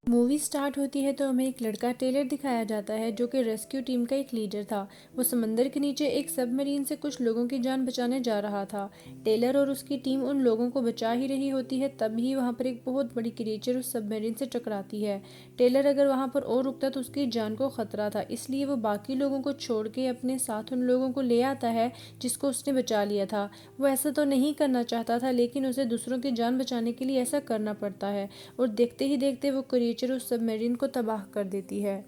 Movie start होती है तो हमें एक लड़का टेलर दिखाया जाता है जो कि रेस्क्यू टीम का एक लीडर था। वो समंदर के नीचे एक सबमरीन से कुछ लोगों की जान बचाने जा रहा था। टेलर और उसकी टीम उन लोगों को बचा ही रही होती है, तभी वहाँ पर एक बहुत बड़ी क्रिएचर उस सबमरीन से टकराती है। टेलर अगर वहाँ पर और रुकता तो उसकी जान को खतरा था, इसलिए वो बाकी लोगों को छोड़ के अपने साथ उन लोगों को ले आता है जिसको उसने बचा लिया था। वो ऐसा तो नहीं करना चाहता था, लेकिन उसे दूसरों की जान बचाने के लिए ऐसा करना पड़ता है। और देखते ही देखते वो क्रिएचर उस सबमरीन को तबाह कर देती है।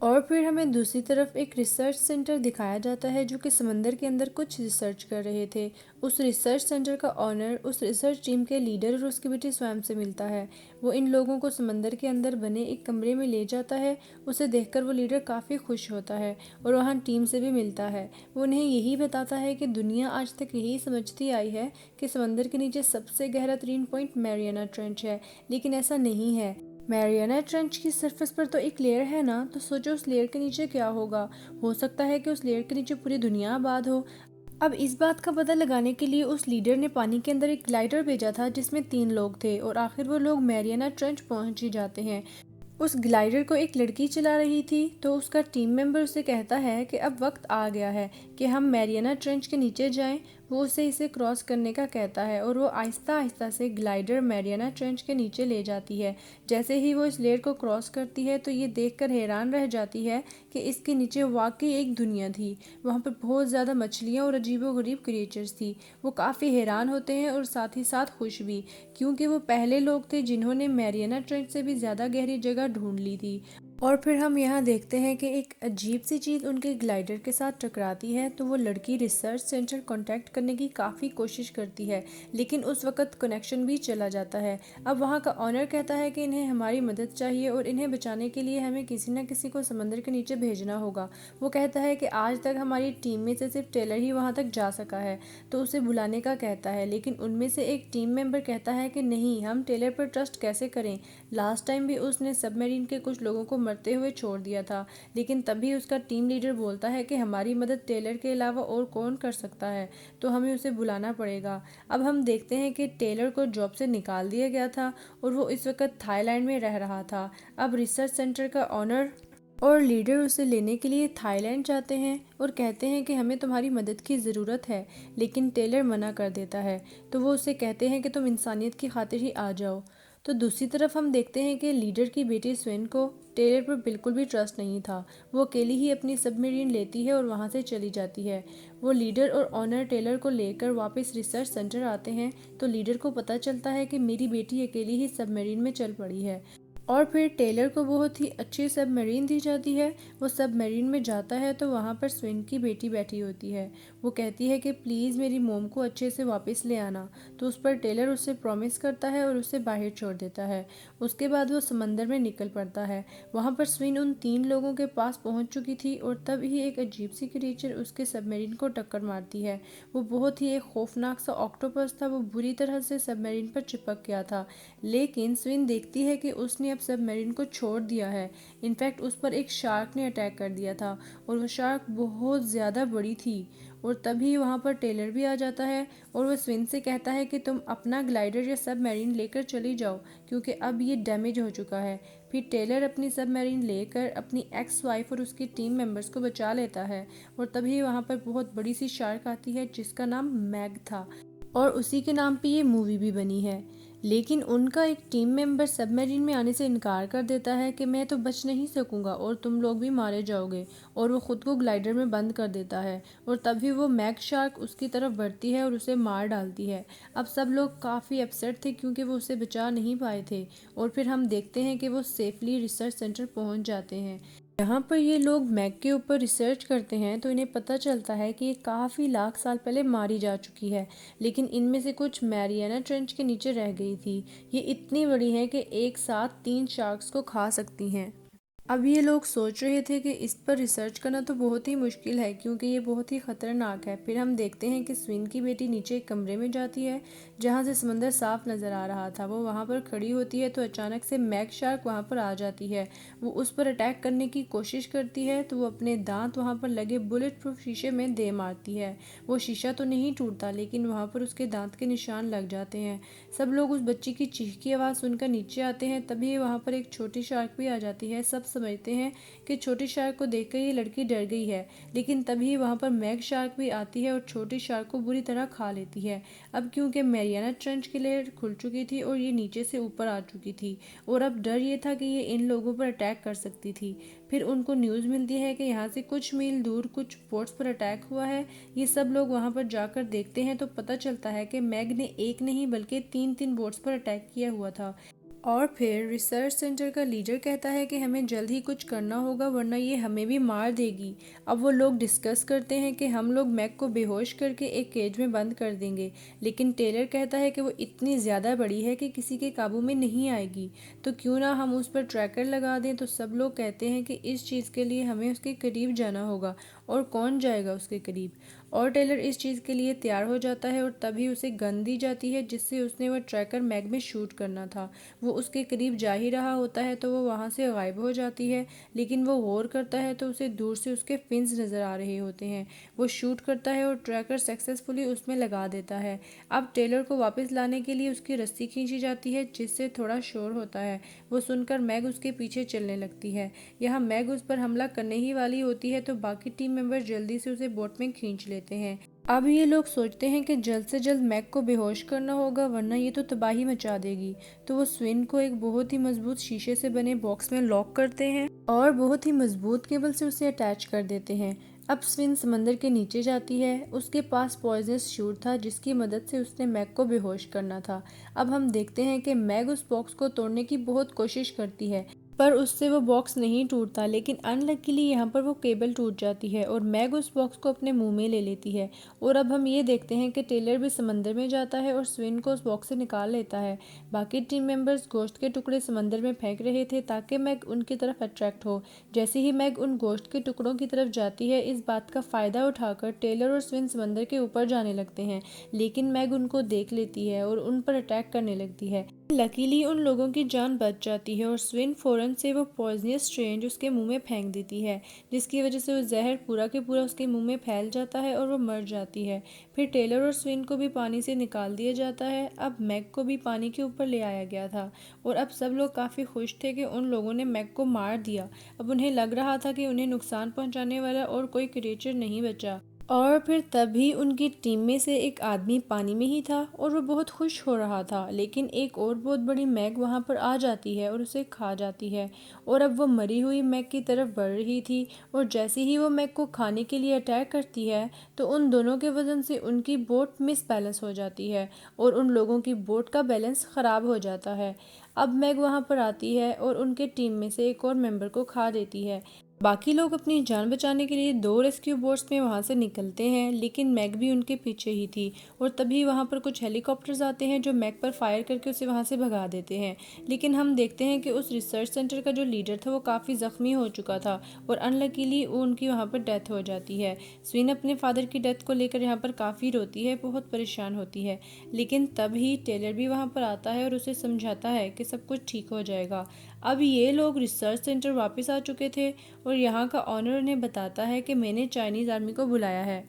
और फिर हमें दूसरी तरफ एक रिसर्च सेंटर दिखाया जाता है जो कि समंदर के अंदर कुछ रिसर्च कर रहे थे। उस रिसर्च सेंटर का ऑनर उस रिसर्च टीम के लीडर और उसकी बेटी स्वयं से मिलता है। वो इन लोगों को समंदर के अंदर बने एक कमरे में ले जाता है। उसे देखकर वो लीडर काफ़ी खुश होता है और वहाँ टीम से भी मिलता है। वो उन्हें यही बताता है कि दुनिया आज तक यही समझती आई है कि समंदर के नीचे सबसे गहरा तरीन पॉइंट मैरियाना ट्रेंच है, लेकिन ऐसा नहीं है। मैरियाना ट्रेंच की सरफेस पर तो एक लेयर है ना, तो सोचो उस लेयर के नीचे क्या होगा। हो सकता है कि उस लेयर के नीचे पूरी दुनिया आबाद हो। अब इस बात का पता लगाने के लिए उस लीडर ने पानी के अंदर एक ग्लाइडर भेजा था जिसमें 3 लोग थे और आखिर वो लोग मैरियाना ट्रेंच पहुंच ही जाते हैं। उस ग्लाइडर को एक लड़की चला रही थी, तो उसका टीम मेंबर उसे कहता है कि अब वक्त आ गया है कि हम मैरियाना ट्रेंच के नीचे जाएं। वो उसे इसे क्रॉस करने का कहता है और वो आहिस्ता आहिस्ता से ग्लाइडर मैरियाना ट्रेंच के नीचे ले जाती है। जैसे ही वो इस लेयर को क्रॉस करती है तो ये देखकर हैरान रह जाती है कि इसके नीचे वाकई एक दुनिया थी। वहाँ पर बहुत ज़्यादा मछलियाँ और अजीबोगरीब क्रिएचर्स थी। वो काफ़ी हैरान होते हैं और साथ ही साथ खुश भी, क्योंकि वो पहले लोग थे जिन्होंने मैरियाना ट्रेंच से भी ज़्यादा गहरी जगह ढूंढ ली थी। और फिर हम यहाँ देखते हैं कि एक अजीब सी चीज़ उनके ग्लाइडर के साथ टकराती है, तो वो लड़की रिसर्च सेंटर कांटेक्ट करने की काफ़ी कोशिश करती है, लेकिन उस वक्त कनेक्शन भी चला जाता है। अब वहाँ का ऑनर कहता है कि इन्हें हमारी मदद चाहिए और इन्हें बचाने के लिए हमें किसी न किसी को समंदर के नीचे भेजना होगा। वो कहता है कि आज तक हमारी टीम में से सिर्फ टेलर ही वहाँ तक जा सका है, तो उसे बुलाने का कहता है। लेकिन उनमें से एक टीम मेंबर कहता है कि नहीं, हम टेलर पर ट्रस्ट कैसे करें, लास्ट टाइम भी उसने सबमरीन के कुछ लोगों को मरते हुए छोड़ दिया था। लेकिन तभी उसका टीम लीडर बोलता है कि हमारी मदद टेलर के अलावा और कौन कर सकता है, तो हमें उसे बुलाना पड़ेगा। अब हम देखते हैं कि टेलर को जॉब से निकाल दिया गया था और वो इस वक्त थाईलैंड में रह रहा था। अब रिसर्च सेंटर का ऑनर और लीडर उसे लेने के लिए थाईलैंड जाते हैं और कहते हैं कि हमें तुम्हारी मदद की ज़रूरत है, लेकिन टेलर मना कर देता है। तो वो उसे कहते हैं कि तुम इंसानियत की खातिर ही आ जाओ। तो दूसरी तरफ हम देखते हैं कि लीडर की बेटी स्वेन को टेलर पर बिल्कुल भी ट्रस्ट नहीं था। वो अकेली ही अपनी सबमरीन लेती है और वहाँ से चली जाती है। वो लीडर और ऑनर टेलर को लेकर वापस रिसर्च सेंटर आते हैं, तो लीडर को पता चलता है कि मेरी बेटी अकेली ही सबमरीन में चल पड़ी है। और फिर टेलर को बहुत ही अच्छी सबमरीन दी जाती है। वो सबमरीन में जाता है तो वहाँ पर स्विन की बेटी बैठी होती है। वो कहती है कि प्लीज़ मेरी मोम को अच्छे से वापस ले आना। तो उस पर टेलर उससे प्रॉमिस करता है और उसे बाहर छोड़ देता है। उसके बाद वो समंदर में निकल पड़ता है। वहाँ पर स्विन उन 3 लोगों के पास पहुँच चुकी थी और तब ही एक अजीब सी क्रिएचर उसके सबमरीन को टक्कर मारती है। वो बहुत ही एक खौफनाक सा ऑक्टोपस था। वो बुरी तरह से सबमरीन पर चिपक गया था, लेकिन स्विन देखती है कि उसने अब सबमरीन को छोड़ दिया है। इनफैक्ट उस पर एक शार्क ने अटैक कर दिया था और वो शार्क बहुत ज़्यादा बड़ी थी। और तभी वहाँ पर टेलर भी आ जाता है और वो स्विन से कहता है कि तुम अपना ग्लाइडर या सबमरीन लेकर चली जाओ, क्योंकि अब ये डैमेज हो चुका है। फिर टेलर अपनी सबमरीन लेकर अपनी एक्स वाइफ और उसकी टीम मेंबर्स को बचा लेता है। और तभी वहाँ पर बहुत बड़ी सी शार्क आती है जिसका नाम मैग था, और उसी के नाम पे ये मूवी भी बनी है। लेकिन उनका एक टीम मेंबर सबमरीन में आने से इनकार कर देता है कि मैं तो बच नहीं सकूंगा और तुम लोग भी मारे जाओगे, और वो खुद को ग्लाइडर में बंद कर देता है। और तभी वो मैग शार्क उसकी तरफ बढ़ती है और उसे मार डालती है। अब सब लोग काफ़ी अपसेट थे क्योंकि वो उसे बचा नहीं पाए थे। और फिर हम देखते हैं कि वो सेफली रिसर्च सेंटर पहुंच जाते हैं। यहाँ पर ये लोग मैग के ऊपर रिसर्च करते हैं तो इन्हें पता चलता है कि ये काफ़ी लाख साल पहले मारी जा चुकी है, लेकिन इनमें से कुछ मैरियाना ट्रेंच के नीचे रह गई थी। ये इतनी बड़ी हैं कि एक साथ 3 शार्क्स को खा सकती हैं। अब ये लोग सोच रहे थे कि इस पर रिसर्च करना तो बहुत ही मुश्किल है क्योंकि ये बहुत ही ख़तरनाक है। फिर हम देखते हैं कि स्विन की बेटी नीचे एक कमरे में जाती है जहाँ से समंदर साफ नज़र आ रहा था। वो वहाँ पर खड़ी होती है तो अचानक से मैग शार्क वहाँ पर आ जाती है। वो उस पर अटैक करने की कोशिश करती है तो वो अपने दांत वहाँ पर लगे बुलेट प्रूफ शीशे में दे मारती है। वो शीशा तो नहीं टूटता लेकिन वहाँ पर उसके दांत के निशान लग जाते हैं। सब लोग उस बच्ची की चीख की आवाज़ सुनकर नीचे आते हैं। तभी वहाँ पर एक छोटी शार्क भी आ जाती है। सब समझते हैं कि छोटी शार्क को देखकर ये लड़की डर गई है, लेकिन तभी वहाँ पर मैग शार्क भी आती है और छोटी शार्क को बुरी तरह खा लेती है। अब क्योंकि मैरियाना ट्रेंच की लेयर खुल चुकी थी और ये नीचे से ऊपर आ चुकी थी और अब डर ये था कि ये इन लोगों पर अटैक कर सकती थी। फिर उनको न्यूज़ मिलती है कि यहाँ से कुछ मील दूर कुछ बोट्स पर अटैक हुआ है। ये सब लोग वहाँ पर जाकर देखते हैं तो पता चलता है कि मैग ने एक नहीं बल्कि तीन तीन बोट्स पर अटैक किया हुआ था। और फिर रिसर्च सेंटर का लीडर कहता है कि हमें जल्द ही कुछ करना होगा वरना ये हमें भी मार देगी। अब वो लोग डिस्कस करते हैं कि हम लोग मैग को बेहोश करके एक केज में बंद कर देंगे, लेकिन टेलर कहता है कि वो इतनी ज़्यादा बड़ी है कि किसी के काबू में नहीं आएगी, तो क्यों ना हम उस पर ट्रैकर लगा दें। तो सब लोग कहते हैं कि इस चीज़ के लिए हमें उसके करीब जाना होगा, और कौन जाएगा उसके करीब। और टेलर इस चीज़ के लिए तैयार हो जाता है और तभी उसे गन दी जाती है जिससे उसने वह ट्रैकर मैग में शूट करना था। वो उसके करीब जा ही रहा होता है तो वो वहाँ से गायब हो जाती है, लेकिन वो गौर करता है तो उसे दूर से उसके फिन्स नज़र आ रहे होते हैं। वो शूट करता है और ट्रैकर सक्सेसफुली उसमें लगा देता है। अब टेलर को वापस लाने के लिए उसकी रस्सी खींची जाती है जिससे थोड़ा शोर होता है। वो सुनकर मैग उसके पीछे चलने लगती है। यहाँ मैग उस पर हमला करने ही वाली होती है तो बाकी टीम मेंबर जल्दी से उसे बोट में खींच लेते हैं। अब ये लोग सोचते हैं कि जल्द से जल्द मैग को बेहोश करना होगा वरना ये तो तबाही मचा देगी। तो वो स्विन को एक बहुत ही मजबूत शीशे से बने बॉक्स में लॉक करते हैं और बहुत ही मजबूत केबल से उसे अटैच कर देते हैं। अब स्विन समंदर के नीचे जाती है। उसके पास पॉइजनस शूट था जिसकी मदद से उसने मैग को बेहोश करना था। अब हम देखते हैं कि मैग उस बॉक्स को तोड़ने की बहुत कोशिश करती है पर उससे वो बॉक्स नहीं टूटता, लेकिन अनलकीली यहाँ पर वो केबल टूट जाती है और मैग उस बॉक्स को अपने मुंह में ले लेती है। और अब हम ये देखते हैं कि टेलर भी समंदर में जाता है और स्विन को उस बॉक्स से निकाल लेता है। बाकी टीम मेंबर्स गोश्त के टुकड़े समंदर में फेंक रहे थे ताकि मैग उनकी तरफ अट्रैक्ट हो। जैसे ही मैग उन गोश्त के टुकड़ों की तरफ जाती है, इस बात का फ़ायदा उठाकर टेलर और स्विन समंदर के ऊपर जाने लगते हैं, लेकिन मैग उनको देख लेती है और उन पर अटैक करने लगती है। लकीली उन लोगों की जान बच जाती है और स्विन फौरन से वो पॉइजनस स्ट्रेंज उसके मुंह में फेंक देती है, जिसकी वजह से वो जहर पूरा के पूरा उसके मुंह में फैल जाता है और वो मर जाती है। फिर टेलर और स्विन को भी पानी से निकाल दिया जाता है। अब मैग को भी पानी के ऊपर ले आया गया था और अब सब लोग काफ़ी खुश थे कि उन लोगों ने मैग को मार दिया। अब उन्हें लग रहा था कि उन्हें नुकसान पहुंचाने वाला और कोई क्रिएचर नहीं बचा। और फिर तभी उनकी टीम में से एक आदमी पानी में ही था और वो बहुत खुश हो रहा था, लेकिन एक और बहुत बड़ी मैग वहाँ पर आ जाती है और उसे खा जाती है। और अब वो मरी हुई मैग की तरफ बढ़ रही थी और जैसे ही वो मैग को खाने के लिए अटैक करती है तो उन दोनों के वजन से उनकी बोट मिसबैलेंस हो जाती है और उन लोगों की बोट का बैलेंस ख़राब हो जाता है। अब मैग वहाँ पर आती है और उनके टीम में से एक और मेंबर को खा देती है। बाकी लोग अपनी जान बचाने के लिए दो रेस्क्यू बोट्स में वहाँ से निकलते हैं, लेकिन मैग भी उनके पीछे ही थी और तभी वहाँ पर कुछ हेलीकॉप्टर्स आते हैं जो मैग पर फायर करके उसे वहाँ से भगा देते हैं। लेकिन हम देखते हैं कि उस रिसर्च सेंटर का जो लीडर था वो काफ़ी ज़ख्मी हो चुका था और अनलकीली उनकी वहाँ पर डेथ हो जाती है। स्विन अपने फादर की डेथ को लेकर यहाँ पर काफ़ी रोती है, बहुत परेशान होती है, लेकिन तभी टेलर भी वहाँ पर आता है और उसे समझाता है कि सब कुछ ठीक हो जाएगा। अब ये लोग रिसर्च सेंटर वापस आ चुके थे और यहाँ का ऑनर उन्हें बताता है कि मैंने चाइनीज़ आर्मी को बुलाया है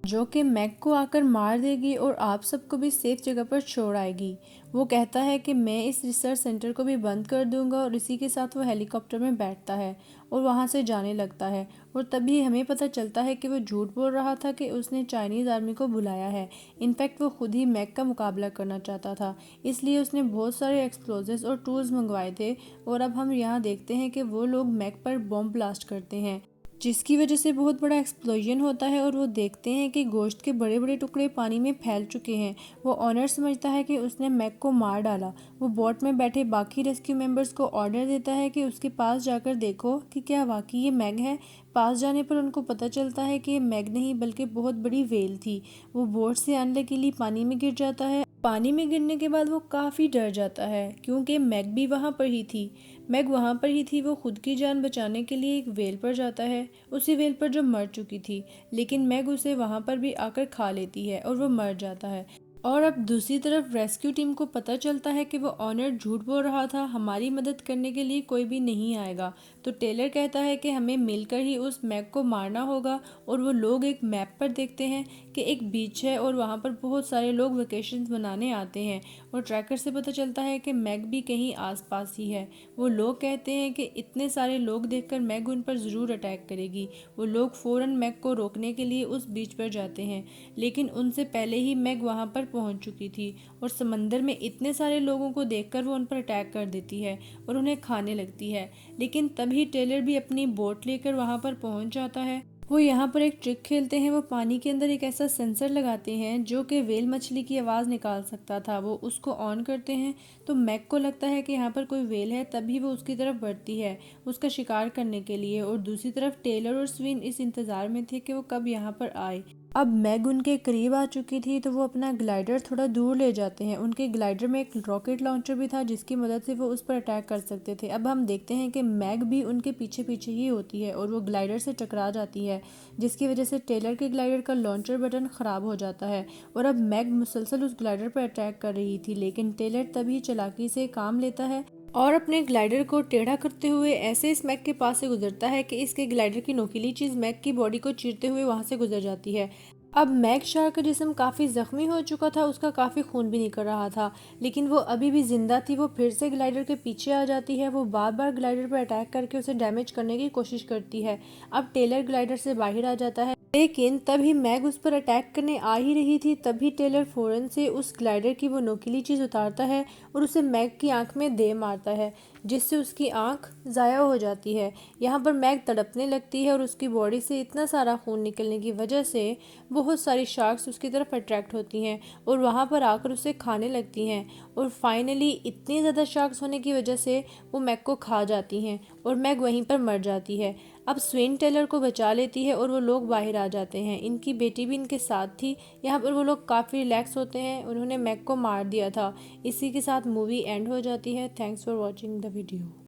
जो कि मैग को आकर मार देगी और आप सबको भी सेफ जगह पर छोड़ आएगी। वो कहता है कि मैं इस रिसर्च सेंटर को भी बंद कर दूंगा और इसी के साथ वो हेलीकॉप्टर में बैठता है और वहाँ से जाने लगता है। और तभी हमें पता चलता है कि वो झूठ बोल रहा था कि उसने चाइनीज़ आर्मी को बुलाया है। इनफैक्ट वो खुद ही मैग का मुकाबला करना चाहता था, इसलिए उसने बहुत सारे एक्सप्लोजिव्स और टूल्स मंगवाए थे। और अब हम यहाँ देखते हैं कि वो लोग मैग पर बॉम्ब ब्लास्ट करते हैं जिसकी वजह से बहुत बड़ा एक्सप्लोजन होता है और वो देखते हैं कि गोश्त के बड़े बड़े टुकड़े पानी में फैल चुके हैं। वो ऑनर समझता है कि उसने मैग को मार डाला। वो बोट में बैठे बाकी रेस्क्यू मेंबर्स को ऑर्डर देता है कि उसके पास जाकर देखो कि क्या वाकई ये मैग है। पास जाने पर उनको पता चलता है कि ये मैग नहीं बल्कि बहुत बड़ी वेल थी। वो बोट से आने के लिए पानी में गिर जाता है। पानी में गिरने के बाद वो काफ़ी डर जाता है क्योंकि मैग भी वहाँ पर ही थी। मैग वहाँ पर ही थी, वो खुद की जान बचाने के लिए एक व्हेल पर जाता है, उसी व्हेल पर जो मर चुकी थी, लेकिन मैग उसे वहाँ पर भी आकर खा लेती है और वो मर जाता है। और अब दूसरी तरफ रेस्क्यू टीम को पता चलता है कि वो ऑनर झूठ बोल रहा था, हमारी मदद करने के लिए कोई भी नहीं आएगा। तो टेलर कहता है कि हमें मिलकर ही उस मैग को मारना होगा, और वो लोग एक मैप पर देखते हैं कि एक बीच है और वहाँ पर बहुत सारे लोग वेकेशंस मनाने आते हैं, और ट्रैकर से पता चलता है कि मैग भी कहीं आसपास ही है। वो लोग कहते हैं कि इतने सारे लोग देखकर मैग उन पर ज़रूर अटैक करेगी। वो लोग फ़ौरन मैग को रोकने के लिए उस बीच पर जाते हैं, लेकिन उनसे पहले ही मैग वहाँ पर पहुँच चुकी थी, और समंदर में इतने सारे लोगों को देखकर वो उन पर अटैक कर देती है और उन्हें खाने लगती है। लेकिन तभी टेलर भी अपनी बोट लेकर वहाँ पर पहुँच जाता है। वो यहाँ पर एक ट्रिक खेलते हैं, वो पानी के अंदर एक ऐसा सेंसर लगाते हैं जो कि व्हेल मछली की आवाज़ निकाल सकता था। वो उसको ऑन करते हैं तो मैग को लगता है कि यहाँ पर कोई व्हेल है, तभी वो उसकी तरफ बढ़ती है उसका शिकार करने के लिए। और दूसरी तरफ टेलर और स्विन इस इंतज़ार में थे कि वो कब यहाँ पर आए। अब मैग उनके करीब आ चुकी थी, तो वो अपना ग्लाइडर थोड़ा दूर ले जाते हैं। उनके ग्लाइडर में एक रॉकेट लॉन्चर भी था जिसकी मदद से वो उस पर अटैक कर सकते थे। अब हम देखते हैं कि मैग भी उनके पीछे पीछे ही होती है और वो ग्लाइडर से टकरा जाती है, जिसकी वजह से टेलर के ग्लाइडर का लॉन्चर बटन ख़राब हो जाता है। और अब मैग मुसलसल उस ग्लाइडर पर अटैक कर रही थी, लेकिन टेलर तभी चालाकी से काम लेता है और अपने ग्लाइडर को टेढ़ा करते हुए ऐसे इस मैग के पास से गुजरता है कि इसके ग्लाइडर की नोकीली चीज़ मैग की बॉडी को चीरते हुए वहां से गुजर जाती है। अब मैग शार्क का जिस्म काफ़ी ज़ख्मी हो चुका था, उसका काफ़ी खून भी निकल रहा था, लेकिन वो अभी भी जिंदा थी। वो फिर से ग्लाइडर के पीछे आ जाती है, वो बार बार ग्लाइडर पर अटैक करके उसे डैमेज करने की कोशिश करती है। अब टेलर ग्लाइडर से बाहर आ जाता है, लेकिन तभी मैग उस पर अटैक करने आ ही रही थी। तभी टेलर फ़ौरन से उस ग्लाइडर की वो नोकीली चीज़ उतारता है और उसे मैग की आंख में दे मारता है, जिससे उसकी आंख ज़ाया हो जाती है। यहाँ पर मैग तड़पने लगती है और उसकी बॉडी से इतना सारा खून निकलने की वजह से बहुत सारी शार्क्स उसकी तरफ अट्रैक्ट होती हैं और वहाँ पर आकर उसे खाने लगती हैं। और फाइनली इतनी ज़्यादा शार्क्स होने की वजह से वो मैग को खा जाती हैं और मैग वहीं पर मर जाती है। अब स्वेन टेलर को बचा लेती है और वो लोग बाहर आ जाते हैं। इनकी बेटी भी इनके साथ थी। यहाँ पर वो लोग काफ़ी रिलैक्स होते हैं, उन्होंने मैग को मार दिया था। इसी के साथ मूवी एंड हो जाती है। Thanks for watching the video.